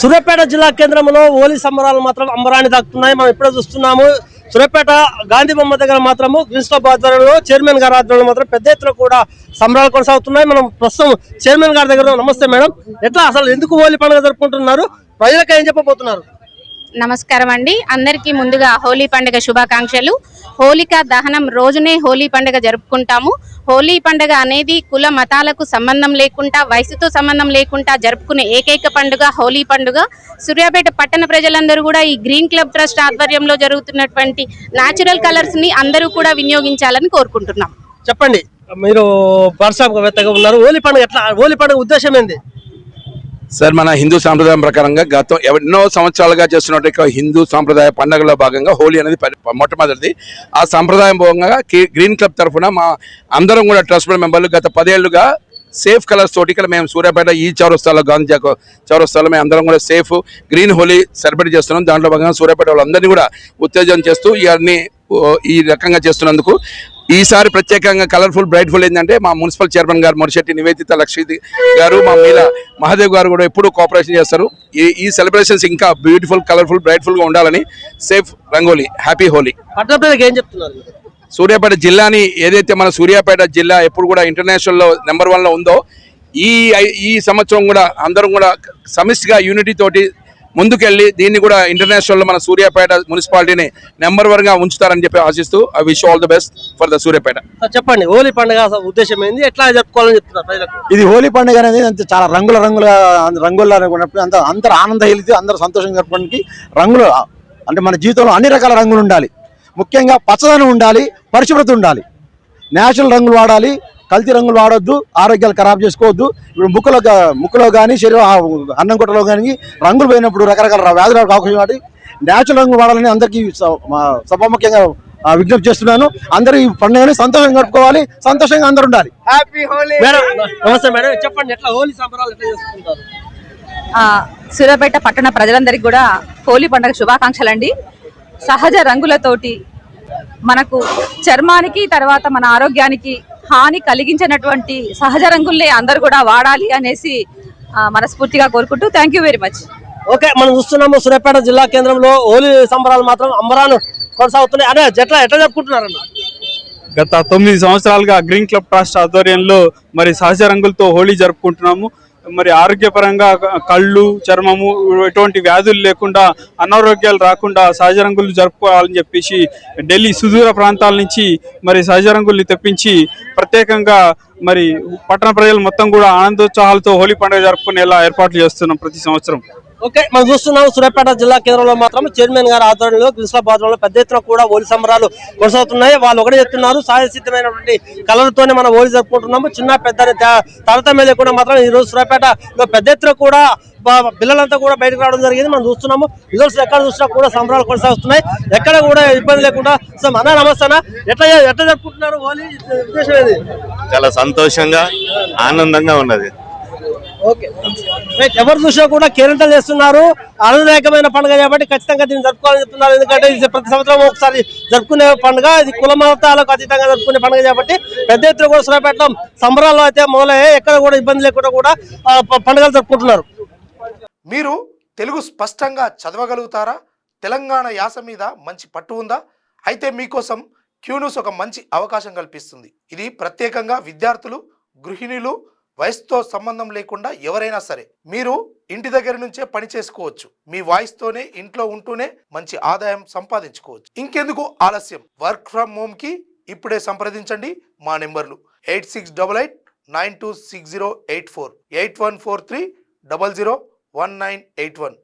సూర్యాపేట జిల్లా కేంద్రంలో హోలీ సంబరాలు మాత్రం అంబరాన్ని దాక్కుతున్నాయి. మనం ఇప్పుడే చూస్తున్నాము. సూర్యాపేట గాంధీ బొమ్మ దగ్గర మాత్రము గ్రీన్స్ క్లబ్ ఆధ్వర్యంలో చైర్మన్ గారి ఆధ్వర్యంలో మాత్రం పెద్ద ఎత్తున కూడా సంబరాలు కొనసాగుతున్నాయి. మనం ప్రస్తుతం చైర్మన్ గారి దగ్గర. నమస్తే మేడం, ఎట్లా అసలు ఎందుకు హోలీ పండుగ జరుపుకుంటున్నారు, ప్రజలకు ఏం చెప్పబోతున్నారు? నమస్కారం అండి. అందరికీ ముందుగా హోలీ పండుగ శుభాకాంక్షలు. హోలికా దహనం రోజునే హోలీ పండుగ జరుపుకుంటాము. హోలీ పండుగ అనేది కుల మతాలకు సంబంధం లేకుండా, వయసుతో సంబంధం లేకుండా జరుపుకునే ఏకైక పండుగ హోలీ పండుగ. సూర్యాపేట పట్టణ ప్రజలందరూ కూడా ఈ గ్రీన్ క్లబ్ ట్రస్ట్ ఆధ్వర్యంలో జరుగుతున్నటువంటి న్యాచురల్ కలర్స్ ని అందరూ కూడా వినియోగించాలని కోరుకుంటున్నాం. చెప్పండి, మీరు పారిశ్రామికవేత్తగా ఉన్నారు. హోలీ పండుగ ఎట్లా, హోలీ పండుగ ఉద్దేశం ఏంది సార్? మన హిందూ సాంప్రదాయం ప్రకారంగా గతం ఎన్నో సంవత్సరాలుగా చేస్తున్నట్టు హిందూ సాంప్రదాయ పండుగలో భాగంగా హోలీ అనేది మొట్టమొదటిది. ఆ సాంప్రదాయం భాగంగా గ్రీన్ క్లబ్ తరఫున మా అందరం కూడా ట్రస్ట్ మెంబర్లు గత 10 ఏళ్లుగా సేఫ్ కలర్స్ తోటి ఇక్కడ మేము సూర్యాపేట ఈ చౌరస్తాలో, గాంధీ చౌరస్తాలో మేము అందరం కూడా సేఫ్ గ్రీన్ హోలీ సెలబ్రేట్ చేస్తున్నాం. దాంట్లో భాగంగా సూర్యాపేట వాళ్ళందరినీ కూడా ఉత్తేజం చేస్తూ ఇవన్నీ ఈ రకంగా చేస్తున్నందుకు ఈసారి ప్రత్యేకంగా కలర్ఫుల్ బ్రైట్ఫుల్ ఏంటంటే మా మున్సిపల్ చైర్మన్ గారు మొరిశెట్టి నివేదిత లక్ష్మీ గారు, మా మీల మహాదేవ్ గారు కూడా ఎప్పుడూ కోఆపరేషన్ చేస్తారు. ఈ సెలబ్రేషన్స్ ఇంకా బ్యూటిఫుల్, కలర్ఫుల్, బ్రైట్ఫుల్గా ఉండాలని సేఫ్ రంగోలీ, హ్యాపీ హోలీ. ఏం చెప్తున్నారు? సూర్యాపేట జిల్లాని ఏదైతే మన సూర్యాపేట జిల్లా ఎప్పుడు కూడా ఇంటర్నేషనల్లో నెంబర్ 1లో ఉందో, ఈ సంవత్సరం కూడా అందరం కూడా సమిష్టిగా యూనిటీ తోటి ముందుకెళ్ళి దీన్ని కూడా ఇంటర్నేషనల్లో మన సూర్యాపేట మున్సిపాలిటీని నెంబర్ 1గా ఉంచుతారని చెప్పి ఆశిస్తూ I wish all the best for the Suryapet. చెప్పండి, హోలీ పండుగ ఉద్దేశం ఏంది, ఎట్లా జరుపుకోవాలని చెప్తున్నారు ప్రజలకు? ఇది హోలీ పండుగ అనేది చాలా రంగుల్లో ఉన్నప్పుడు అందరూ ఆనంద హెలితే అందరూ సంతోషంగా జరుపుకోవడానికి రంగులు అంటే మన జీవితంలో అన్ని రకాల రంగులు ఉండాలి. ముఖ్యంగా పచ్చదనం ఉండాలి, పరిశుభ్రత ఉండాలి, నేచురల్ రంగులు వాడాలి, కల్తీ రంగులు వాడొద్దు, ఆరోగ్యాలు ఖరాబ్ చేసుకోవద్దు. ఇప్పుడు ముక్కులో కానీ శరీరం అన్నం గుట్టలో కానీ రంగులు పోయినప్పుడు రకరకాల వ్యాధులకు అవకాశం వాడి నేచురల్ రంగులు వాడాలని అందరికీ సభాముఖ్యంగా విజ్ఞప్తి చేస్తున్నాను. అందరూ ఈ పండుగని సంతోషంగా గడుపుకోవాలి, సంతోషంగా అందరూ ఉండాలి. హ్యాపీ హోలీ. నమస్తే మేడం, చెప్పండి ఎట్లా హోలీ సంబరాలు ఎట్లా చేసుకుంటారు? సూర్యాపేట పట్టణ ప్రజలందరికీ కూడా హోలీ పండుగ శుభాకాంక్షలు అండి. సహజ రంగులతోటి మనకు చర్మానికి తర్వాత మన ఆరోగ్యానికి హాని కలిగించినటువంటి సహజ రంగుల్ని అందరూ కూడా వాడాలి అనేసి మనస్ఫూర్తిగా కోరుకుంటూ thank you very much. Okay, మనం చూస్తున్నాము సూర్యాపేట జిల్లా కేంద్రంలో హోలీ సంబరాలు మాత్రం అంబరాను కొనసాగుతున్నాయి. అదే ఎట్లా జరుపుకుంటున్నారన్న? గత 9 సంవత్సరాలుగా గ్రీన్ క్లబ్ ట్రస్ట్ ఆధ్వర్యంలో మరి సహజ రంగులతో హోలీ జరుపుకుంటున్నాము. మరి ఆరోగ్యపరంగా కళ్ళు, చర్మము ఎటువంటి వ్యాధులు లేకుండా, అనారోగ్యాలు రాకుండా సహజ రంగులు జరుపుకోవాలని చెప్పేసి ఢిల్లీ సుదూర ప్రాంతాల నుంచి మరి సహజ రంగుల్ని తెప్పించి ప్రత్యేకంగా మరి పట్టణ ప్రజలు మొత్తం కూడా ఆనందోత్సాహాలతో హోలీ పండుగ జరుపుకునేలా ఏర్పాట్లు చేస్తున్నాం ప్రతి సంవత్సరం. ఓకే, మనం చూస్తున్నాం సూర్యాపేట జిల్లా కేంద్రంలో మాత్రం చైర్మన్ గారి ఆధ్వర్యంలో గ్రీన్స్ క్లబ్ ఆధ్వర్యంలో పెద్ద ఎత్తున కూడా హోలీ సంబరాలు కొనసాగుతున్నాయి. వాళ్ళు ఒకటే చెప్తున్నారు, సహజసిద్ధమైనటువంటి కలర్తోనే మనం హోలీ జరుపుకుంటున్నాము. చిన్న పెద్ద తారతమ్యం లేకుండా మాత్రం ఈ రోజు సూర్యాపేటలో పెద్ద ఎత్తున కూడా పిల్లలంతా కూడా బయటకు రావడం జరిగింది. మనం చూస్తున్నాము రిజల్ట్స్ ఎక్కడ చూసినా కూడా సంబరాలు కొనసాగుతున్నాయి, ఎక్కడ కూడా ఇబ్బంది లేకుండా. సో అన్న నమస్తే, ఎట్లా జరుపుకుంటున్నారు హోలీ, ఉద్దేశం ఏది? చాలా సంతోషంగా, ఆనందంగా ఉన్నది. ఓకే, ఎవరు చూసినా కూడా కేరింతలు చేస్తున్నారు. ఆనందదాయకమైన పండుగ కాబట్టి ఖచ్చితంగా దీన్ని జరుపుకోవాలని చెప్తున్నారు. ఎందుకంటే ఇది ప్రతి సంవత్సరం ఒకసారి జరుపుకునే పండుగ, ఇది కుల మతాలకు అతీతంగా జరుపుకునే పండుగ కాబట్టి పెద్ద ఎత్తున కూడా సూర్యాపేటలో సంబరాల్లో అయితే మొదలయ్యాయి. ఎక్కడ కూడా ఇబ్బంది లేకుండా కూడా పండుగలు జరుపుకుంటున్నారు. మీరు తెలుగు స్పష్టంగా చదవగలుగుతారా? తెలంగాణ యాస మీద మంచి పట్టు ఉందా? అయితే మీకోసం క్యూన్యూస్ ఒక మంచి అవకాశం కల్పిస్తుంది. ఇది ప్రత్యేకంగా విద్యార్థులు, గృహిణులు, వయసుతో సంబంధం లేకుండా ఎవరైనా సరే మీరు ఇంటి దగ్గర నుంచే పని చేసుకోవచ్చు. మీ వాయిస్తోనే ఇంట్లో ఉంటూనే మంచి ఆదాయం సంపాదించుకోవచ్చు. ఇంకెందుకు ఆలస్యం? వర్క్ ఫ్రమ్ హోమ్ కి ఇప్పుడే సంప్రదించండి మా నెంబర్లు 8688926084, 8143001981.